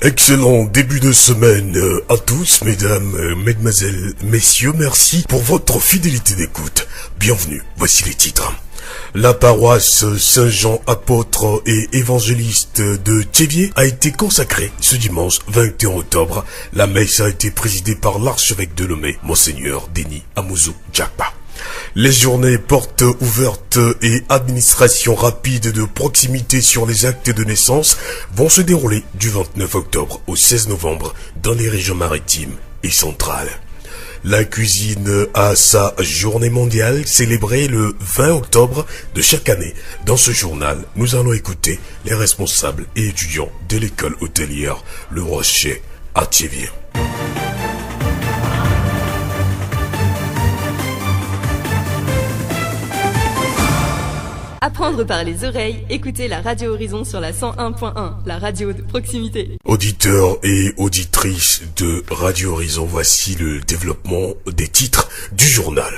Excellent début de semaine à tous, mesdames, mesdemoiselles, messieurs, merci pour votre fidélité d'écoute. Bienvenue, voici les titres. La paroisse Saint-Jean apôtre et évangéliste de Thiévié a été consacrée ce dimanche 21 octobre. La messe a été présidée par l'archevêque de Lomé, Monseigneur Denis Amouzou Djakba. Les journées portes ouvertes et administration rapide de proximité sur les actes de naissance vont se dérouler du 29 octobre au 16 novembre dans les régions maritimes et centrales. La cuisine a sa journée mondiale célébrée le 20 octobre de chaque année. Dans ce journal, nous allons écouter les responsables et étudiants de l'école hôtelière Le Rocher à Thiévié. Apprendre par les oreilles, écoutez la Radio Horizon sur la 101.1, la radio de proximité. Auditeurs et auditrices de Radio Horizon, voici le développement des titres du journal.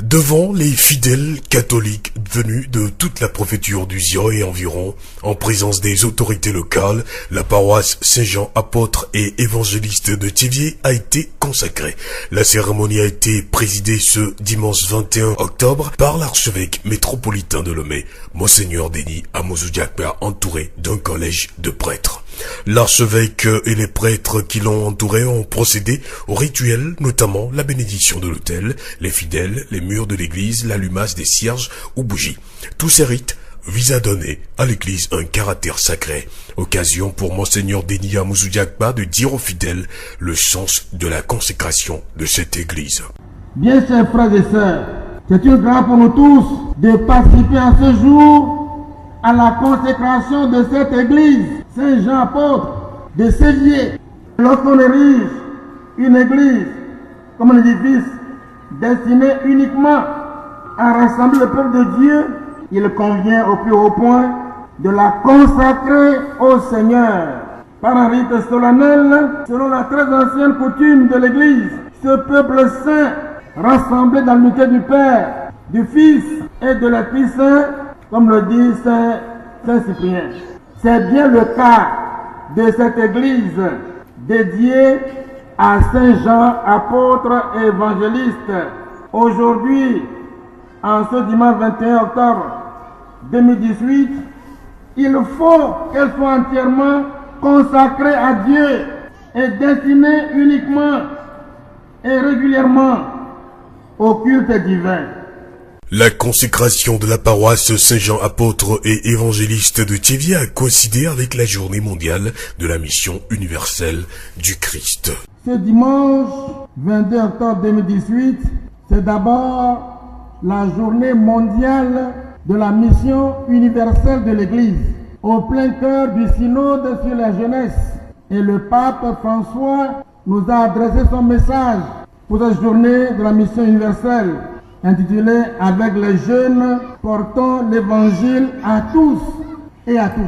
Devant les fidèles catholiques venus de toute la préfecture du Zio et environ, en présence des autorités locales, la paroisse Saint-Jean apôtre et évangéliste de Thiévié a été consacrée. La cérémonie a été présidée ce dimanche 21 octobre par l'archevêque métropolitain de Lomé, Monseigneur Denis Amouzou Djakba, entouré d'un collège de prêtres. L'archevêque et les prêtres qui l'ont entouré ont procédé au rituel, notamment la bénédiction de l'autel, les fidèles, les murs de l'église, l'allumage des cierges ou bougies. Tous ces rites visent à donner à l'église un caractère sacré. Occasion pour Monseigneur Denis Amouzou Djakba de dire aux fidèles le sens de la consécration de cette église. Bien chers frères et sœurs, c'est une grâce pour nous tous de participer à ce jour à la consécration de cette église Saint-Jean apôtre de Thiévié. Lorsqu'on érige une église comme un édifice destiné uniquement à rassembler le peuple de Dieu, il convient au plus haut point de la consacrer au Seigneur. Par un rite solennel, selon la très ancienne coutume de l'église, ce peuple saint, rassemblé dans l'unité du Père, du Fils et de l'Esprit Saint, comme le dit Saint Cyprien. C'est bien le cas de cette église dédiée à Saint Jean, apôtre et évangéliste. Aujourd'hui, en ce dimanche 21 octobre 2018, il faut qu'elle soit entièrement consacrée à Dieu et destinée uniquement et régulièrement au culte divin. La consécration de la paroisse Saint-Jean apôtre et évangéliste de Thiévié a coïncidé avec la journée mondiale de la mission universelle du Christ. Ce dimanche 22 octobre 2018, c'est d'abord la journée mondiale de la mission universelle de l'Église, au plein cœur du synode sur la jeunesse. Et le pape François nous a adressé son message pour cette journée de la mission universelle, intitulé « Avec les jeunes, portons l'évangile à tous et à toutes ».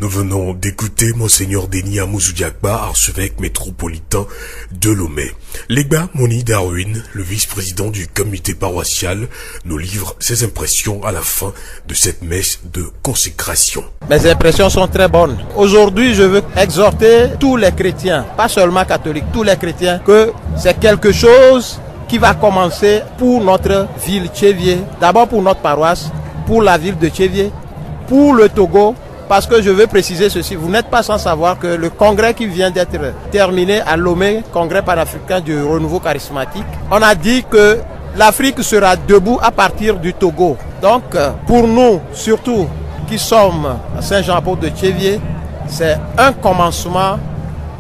Nous venons d'écouter Monseigneur Denis Amouzou Djakba, archevêque métropolitain de Lomé. Legba Moni Darwin, le vice-président du comité paroissial, nous livre ses impressions à la fin de cette messe de consécration. Mes impressions sont très bonnes. Aujourd'hui, je veux exhorter tous les chrétiens, pas seulement catholiques, tous les chrétiens, que c'est quelque chose qui va commencer pour notre ville Thiévié, d'abord pour notre paroisse, pour la ville de Thiévié, pour le Togo, parce que je veux préciser ceci, vous n'êtes pas sans savoir que le congrès qui vient d'être terminé à Lomé, congrès panafricain du renouveau charismatique, on a dit que l'Afrique sera debout à partir du Togo. Donc pour nous, surtout qui sommes à Saint-Jean-Apôtre de Thiévié, c'est un commencement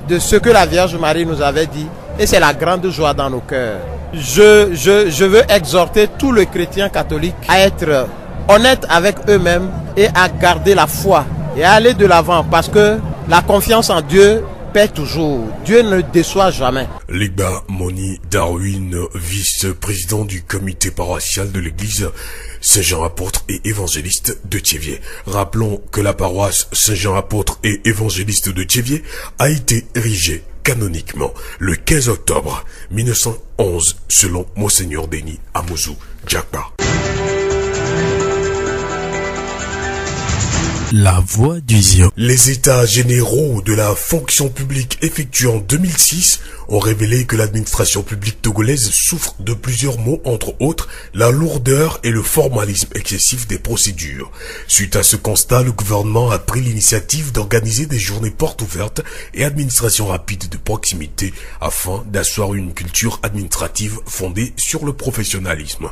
de ce que la Vierge Marie nous avait dit, et c'est la grande joie dans nos cœurs. Je veux exhorter tous les chrétiens catholiques à être honnêtes avec eux-mêmes et à garder la foi et à aller de l'avant, parce que la confiance en Dieu paie toujours. Dieu ne déçoit jamais. Legba Moni Darwin, vice-président du comité paroissial de l'église Saint-Jean apôtre et évangéliste de Thiévié. Rappelons que la paroisse Saint-Jean apôtre et évangéliste de Thiévié a été érigée canoniquement le 15 octobre 1911 selon Monseigneur Denis Amouzou Djakba. La voix du Zion. Les états généraux de la fonction publique effectués en 2006 ont révélé que l'administration publique togolaise souffre de plusieurs maux, entre autres la lourdeur et le formalisme excessif des procédures. Suite à ce constat, le gouvernement a pris l'initiative d'organiser des journées portes ouvertes et administration rapide de proximité afin d'asseoir une culture administrative fondée sur le professionnalisme.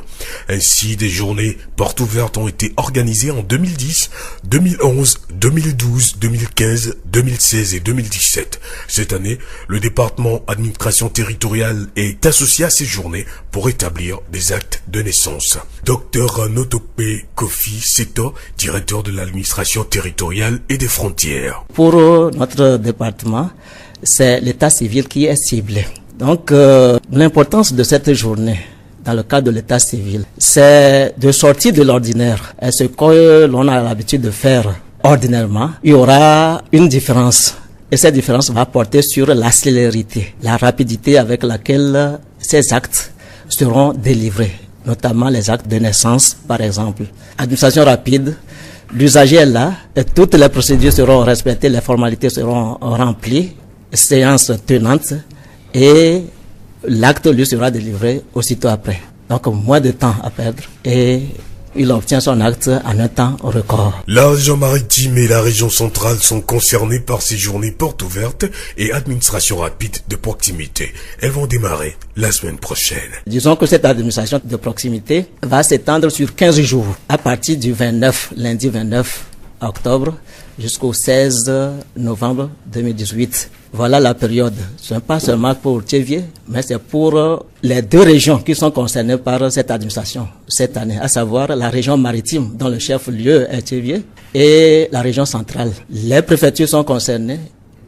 Ainsi, des journées portes ouvertes ont été organisées en 2010, 2011, 2012, 2015, 2016 et 2017. Cette année, le département administration territoriale est associé à ces journées pour établir des actes de naissance. Dr Notokpe Kofi Seto, directeur de l'administration territoriale et des frontières. Pour notre département, c'est l'état civil qui est ciblé. Donc, l'importance de cette journée dans le cadre de l'état civil, c'est de sortir de l'ordinaire. Et ce que l'on a l'habitude de faire ordinairement, il y aura une différence. Et cette différence va porter sur la célérité, la rapidité avec laquelle ces actes seront délivrés, notamment les actes de naissance, par exemple. Administration rapide, l'usager est là, et toutes les procédures seront respectées, les formalités seront remplies, séance tenante, et l'acte lui sera délivré aussitôt après. Donc moins de temps à perdre et il obtient son acte en un temps record. La région maritime et la région centrale sont concernées par ces journées portes ouvertes et administration rapide de proximité. Elles vont démarrer la semaine prochaine. Disons que cette administration de proximité va s'étendre sur 15 jours à partir du lundi 29 octobre jusqu'au 16 novembre 2018. Voilà la période. Ce n'est pas seulement pour Tchévié, mais c'est pour les deux régions qui sont concernées par cette administration cette année, à savoir la région maritime, dont le chef-lieu est Tchévié, et la région centrale. Les préfectures sont concernées,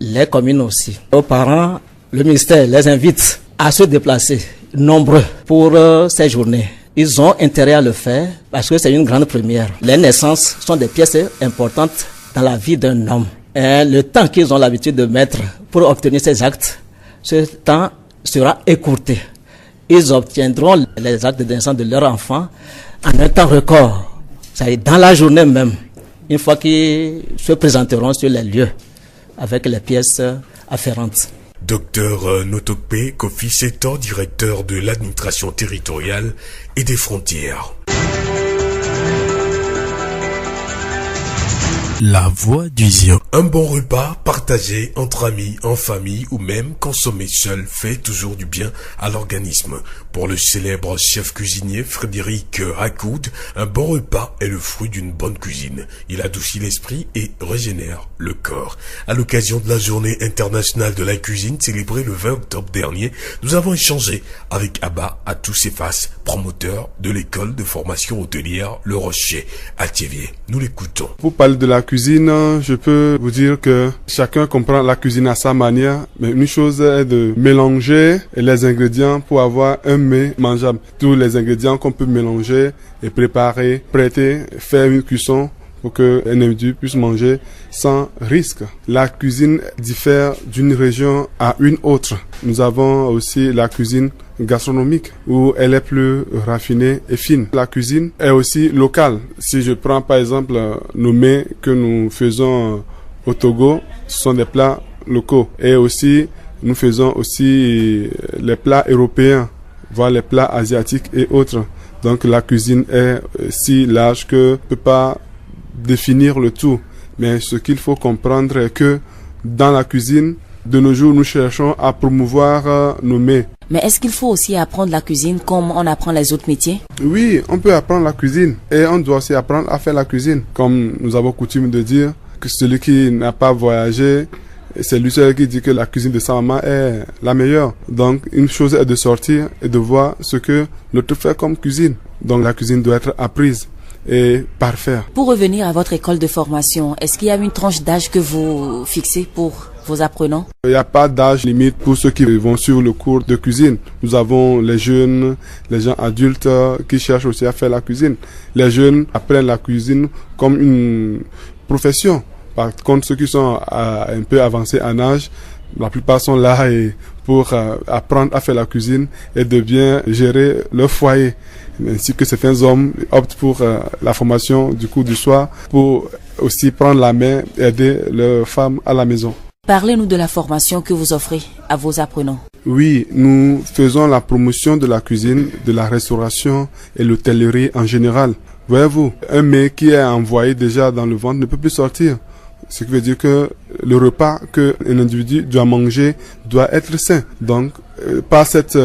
les communes aussi. Aux parents, le ministère les invite à se déplacer nombreux pour ces journées. Ils ont intérêt à le faire parce que c'est une grande première. Les naissances sont des pièces importantes dans la vie d'un homme. Et le temps qu'ils ont l'habitude de mettre pour obtenir ces actes, ce temps sera écourté. Ils obtiendront les actes de naissance de leur enfant en un temps record. C'est dans la journée même, une fois qu'ils se présenteront sur les lieux avec les pièces afférentes. Dr Notokpe Kofi Seto, directeur de l'administration territoriale et des frontières. La voix du Zion. Un bon repas partagé entre amis, en famille ou même consommé seul fait toujours du bien à l'organisme. Pour le célèbre chef cuisinier Frédéric Hakoud, un bon repas est le fruit d'une bonne cuisine. Il adoucit l'esprit et régénère le corps. À l'occasion de la journée internationale de la cuisine célébrée le 20 octobre dernier, nous avons échangé avec Abba Atoussefas, promoteur de l'école de formation hôtelière Le Rocher à Tchévié. Nous l'écoutons. Pour parler de la cuisine, je peux vous dire que chacun comprend la cuisine à sa manière, mais une chose est de mélanger les ingrédients pour avoir un mets mangeable. Tous les ingrédients qu'on peut mélanger et préparer, prêter, faire une cuisson pour qu'un individu puisse manger sans risque. La cuisine diffère d'une région à une autre. Nous avons aussi la cuisine gastronomique où elle est plus raffinée et fine. La cuisine est aussi locale. Si je prends par exemple nos mets que nous faisons au Togo, ce sont des plats locaux. Et aussi, nous faisons aussi les plats européens, voire les plats asiatiques et autres. Donc la cuisine est si large que je ne peux pas définir le tout. Mais ce qu'il faut comprendre est que dans la cuisine, de nos jours, nous cherchons à promouvoir nos mets. Mais est-ce qu'il faut aussi apprendre la cuisine comme on apprend les autres métiers? Oui, on peut apprendre la cuisine et on doit aussi apprendre à faire la cuisine. Comme nous avons coutume de dire que celui qui n'a pas voyagé, c'est lui seul qui dit que la cuisine de sa maman est la meilleure. Donc, une chose est de sortir et de voir ce que l'autre fait comme cuisine. Donc, la cuisine doit être apprise et parfaite. Pour revenir à votre école de formation, est-ce qu'il y a une tranche d'âge que vous fixez pour vos apprenants? Il n'y a pas d'âge limite pour ceux qui vont suivre le cours de cuisine. Nous avons les jeunes, les gens adultes qui cherchent aussi à faire la cuisine. Les jeunes apprennent la cuisine comme une profession. Par contre, ceux qui sont un peu avancés en âge, la plupart sont là et pour apprendre à faire la cuisine et de bien gérer leur foyer. Ainsi que certains hommes optent pour la formation du cours du soir pour aussi prendre la main et aider leurs femmes à la maison. Parlez-nous de la formation que vous offrez à vos apprenants. Oui, nous faisons la promotion de la cuisine, de la restauration et l'hôtellerie en général. Voyez-vous, un mets qui est envoyé déjà dans le ventre ne peut plus sortir. Ce qui veut dire que le repas qu'un individu doit manger doit être sain. Donc, par cette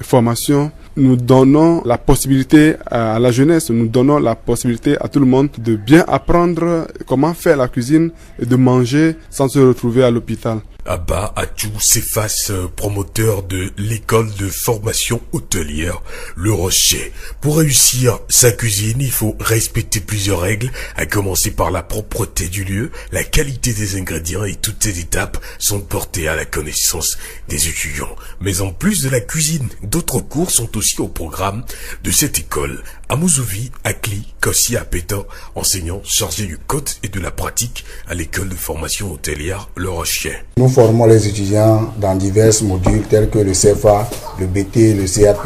formation, nous donnons la possibilité à la jeunesse, nous donnons la possibilité à tout le monde de bien apprendre comment faire la cuisine et de manger sans se retrouver à l'hôpital. Abba Adjou s'efface, promoteur de l'école de formation hôtelière Le Rocher. Pour réussir sa cuisine, il faut respecter plusieurs règles, à commencer par la propreté du lieu, la qualité des ingrédients, et toutes ces étapes sont portées à la connaissance des étudiants. Mais en plus de la cuisine, d'autres cours sont aussi au programme de cette école. Amouzovi Akli Kossi Apeta, enseignant chargé du code et de la pratique à l'école de formation hôtelière Le Rocher. Nous formons les étudiants dans divers modules tels que le CFA, le BT, le CAP,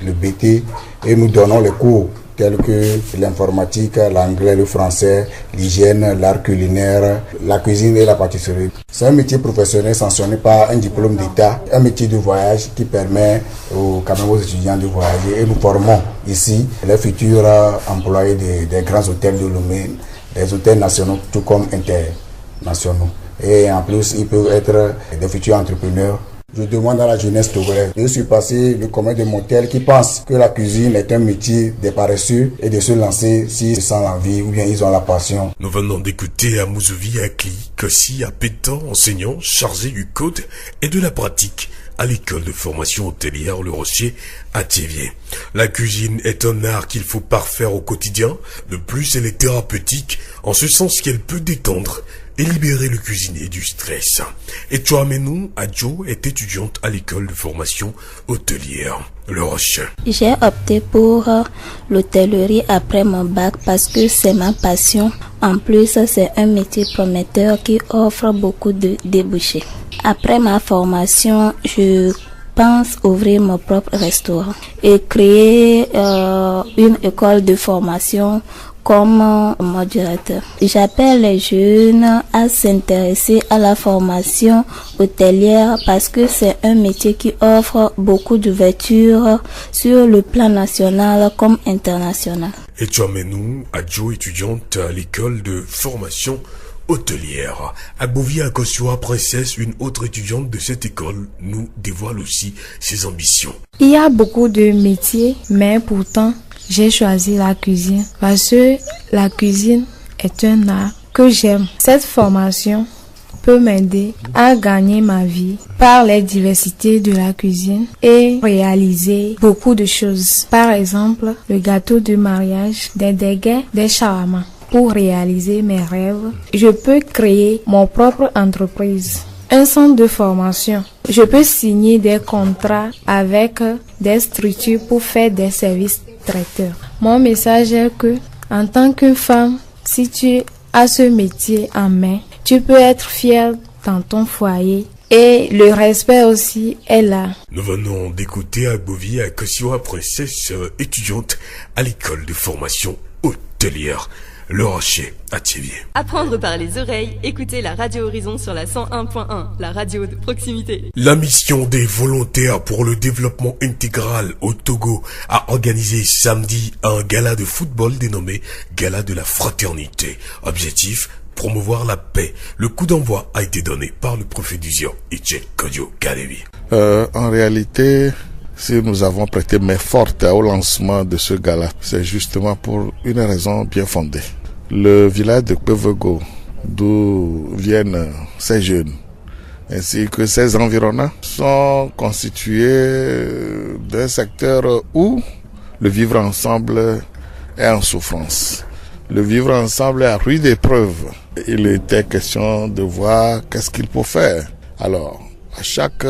le BT, et nous donnons les cours tels que l'informatique, l'anglais, le français, l'hygiène, l'art culinaire, la cuisine et la pâtisserie. C'est un métier professionnel sanctionné par un diplôme d'État, un métier de voyage qui permet aux étudiants de voyager, et nous formons ici les futurs employés des grands hôtels de Lomé, des hôtels nationaux tout comme internationaux. Et en plus, ils peuvent être des futurs entrepreneurs. Je demande à la jeunesse togolaise de surpasser le commun des mortels qui pensent que la cuisine est un métier des paresseux et de se lancer s'ils sentent l'envie ou bien ils ont la passion. Nous venons d'écouter Amouzovi Akli Kossi Apeta, enseignant chargé du code et de la pratique à l'école de formation hôtelière Le Rocher à Thiéviers. La cuisine est un art qu'il faut parfaire au quotidien. De plus, elle est thérapeutique en ce sens qu'elle peut détendre et libérer le cuisinier du stress. Et Chouamenou Adjo est étudiante à l'école de formation hôtelière Le Rocher. J'ai opté pour l'hôtellerie après mon bac parce que c'est ma passion. En plus, c'est un métier prometteur qui offre beaucoup de débouchés. Après ma formation, je pense ouvrir mon propre restaurant et créer une école de formation comme modérateur. J'appelle les jeunes à s'intéresser à la formation hôtelière parce que c'est un métier qui offre beaucoup d'ouverture sur le plan national comme international. Et Chouamenou Adjo, étudiante à l'école de formation hôtelière. Agbovia Kossioa Princesse, une autre étudiante de cette école, nous dévoile aussi ses ambitions. Il y a beaucoup de métiers, mais pourtant, j'ai choisi la cuisine parce que la cuisine est un art que j'aime. Cette formation peut m'aider à gagner ma vie par les diversités de la cuisine et réaliser beaucoup de choses. Par exemple, le gâteau de mariage, des déguets, des shawarma. Pour réaliser mes rêves, je peux créer mon propre entreprise. Un centre de formation. Je peux signer des contrats avec des structures pour faire des services traiteurs. Mon message est que, en tant que femme, si tu as ce métier en main, tu peux être fière dans ton foyer et le respect aussi est là. Nous venons d'écouter Agbovia Kossioa Princesse, étudiante à l'école de formation hôtelière Le Rocher à Thiéviers. Apprendre par les oreilles, écoutez la Radio Horizon sur la 101.1, la radio de proximité. La mission des volontaires pour le développement intégral au Togo a organisé samedi un gala de football dénommé Gala de la Fraternité. Objectif, promouvoir la paix. Le coup d'envoi a été donné par le préfet du Zion, Etienne Kodio Kadevi. En réalité, si nous avons prêté main forte au lancement de ce gala, c'est justement pour une raison bien fondée. Le village de Pevego, d'où viennent ces jeunes, ainsi que ses environnants, sont constitués d'un secteur où le vivre ensemble est en souffrance. Le vivre ensemble est à rude épreuve. Il était question de voir qu'est-ce qu'il faut faire. Alors, à chaque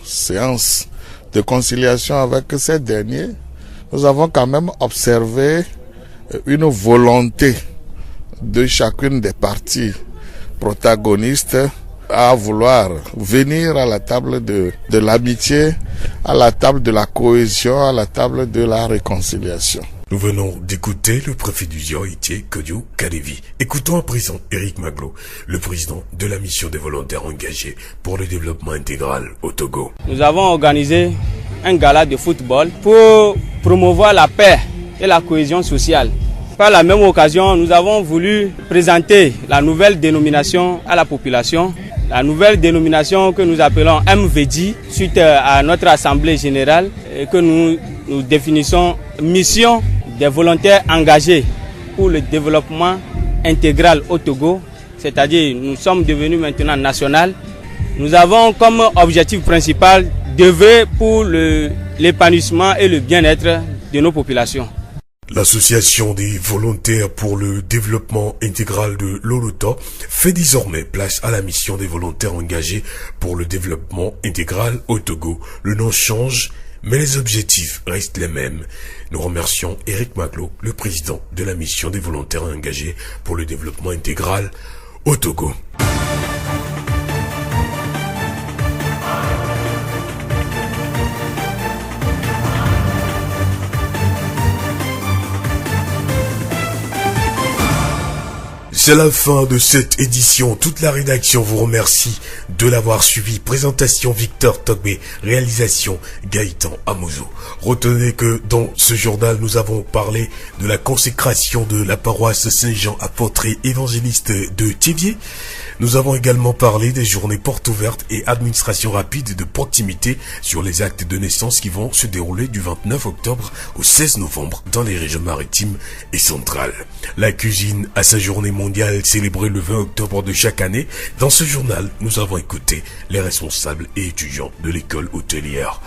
séance de conciliation avec ces derniers, nous avons quand même observé une volonté de chacune des parties protagonistes à vouloir venir à la table de l'amitié, à la table de la cohésion, à la table de la réconciliation. Nous venons d'écouter le préfet du Haïti, Kodiou Kadevi. Écoutons à présent Éric Maglo, le président de la mission des volontaires engagés pour le développement intégral au Togo. Nous avons organisé un gala de football pour promouvoir la paix et la cohésion sociale. Par la même occasion, nous avons voulu présenter la nouvelle dénomination à la population. La nouvelle dénomination que nous appelons MVD, suite à notre assemblée générale, et que nous définissons mission des volontaires engagés pour le développement intégral au Togo, c'est-à-dire nous sommes devenus maintenant national. Nous avons comme objectif principal d'œuvrer pour l'épanouissement et le bien-être de nos populations. L'association des volontaires pour le développement intégral de l'Olota fait désormais place à la mission des volontaires engagés pour le développement intégral au Togo. Le nom change, mais les objectifs restent les mêmes. Nous remercions Éric Maglo, le président de la mission des volontaires engagés pour le développement intégral au Togo. C'est la fin de cette édition. Toute la rédaction vous remercie de l'avoir suivi. Présentation Victor Togbé, réalisation Gaëtan Amouzo. Retenez que dans ce journal, nous avons parlé de la consécration de la paroisse Saint-Jean apôtre et évangéliste de Thiévié. Nous avons également parlé des journées portes ouvertes et administration rapide de proximité sur les actes de naissance qui vont se dérouler du 29 octobre au 16 novembre dans les régions maritimes et centrales. La cuisine à sa journée mondiale célébrée le 20 octobre de chaque année. Dans ce journal, nous avons écouté les responsables et étudiants de l'école hôtelière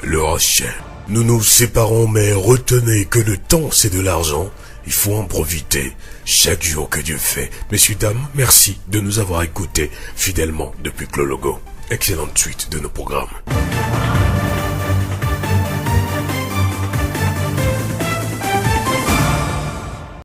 Le Rocher. Nous nous séparons, mais retenez que le temps c'est de l'argent. Il faut en profiter chaque jour que Dieu fait. Messieurs, dames, merci de nous avoir écoutés fidèlement depuis Clologo. Excellente suite de nos programmes.